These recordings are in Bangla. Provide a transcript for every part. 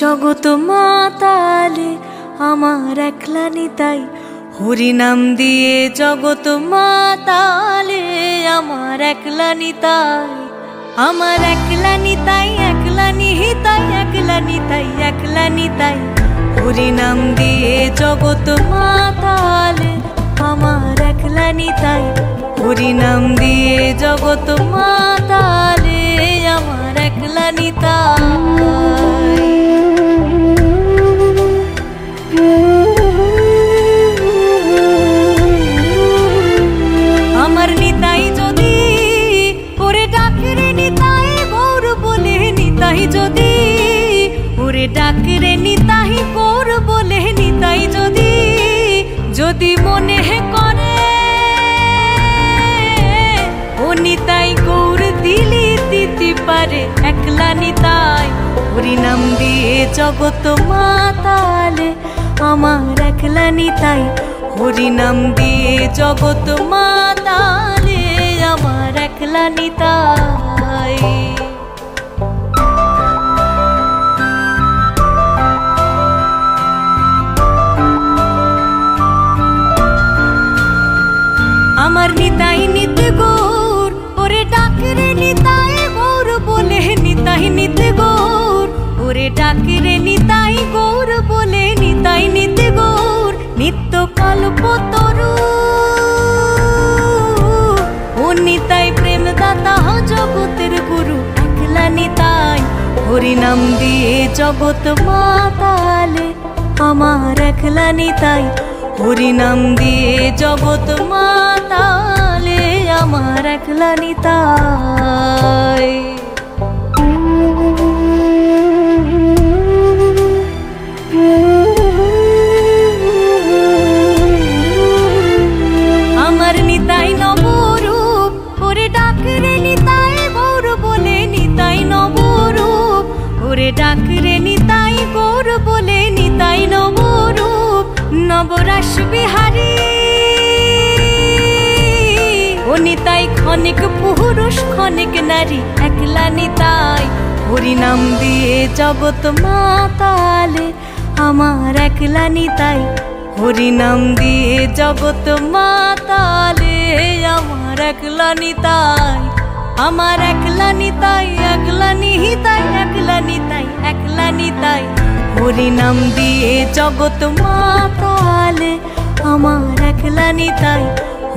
জগৎ মাতালে আমার একলা নিতাই, হরি নাম দিয়ে জগৎ মাতালে আমার একলা নিতাই, আমার একলা নিতাই, একলা নিহিতাই, একলা নিতাই, একলা নিতাই, হরি নাম দিয়ে জগৎ মাতালে আমার একলা নিতাই, হরি নাম দিয়ে জগৎ মাতালে আমার একলা নিতাই। আমার নিতাই যদি ওরে ডাকে রে নিতাই গৌর বলে, নিতাই যদি ওরে ডাকে রে নিতাই গৌর বলে, নিতাই যদি যদি মনে করে ও নিতাই গৌর দিলি দিতে পারে, একলা নিতাই, হরি নাম দিয়ে জগৎ মাতালে আমার একলা নিতাই, হরি নাম দিয়ে জগৎ মাতালে আমার একলা নিতাই। আমার নিতাই নিতে গৌর ওরে ডাকে রে নিতাই গৌর বলে, নিতাই নিতে গৌর ওরে ডাকে রে নিতাই গৌর বলে, নিতাই নিতে গৌর নিত্য কল্পতরু ও নিতাই প্রেম দাতা জগতের গুরু, একলা নিতাই, হরি নাম দিয়ে জগৎ মাতালে আমার একলা নিতাই, হরি নাম দিয়ে জগৎ মাতালে আমার একলা নিতাই। আমার নিতাই নবরূপ ওরে ডাকে রে নিতাই গৌর বলে, নিতাই নবরূপ ওরে ডাকে রে নিতাই গৌর বলে, নিতাই নবরূপ নবরাস বিহারী ও নিতাই ক্ষণিক পুরুষ ক্ষণিক নারী, একলা নিতাই, হরি নাম দিয়ে জগৎ মাতালে আমার একলা নিতাই, হরি নাম দিয়ে জগৎ মাতালে আমার একলা নিতাই, আমার একলা নিতাই, একলা নিহিতাই, একলা নিতাই, একলা নিতাই, হরি নাম দিয়ে জগৎ মাতালে আমার একলা নিতাই,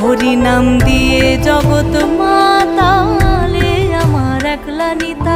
হরি নাম দিয়ে জগৎ মাতালে আমার একলা নিতাই।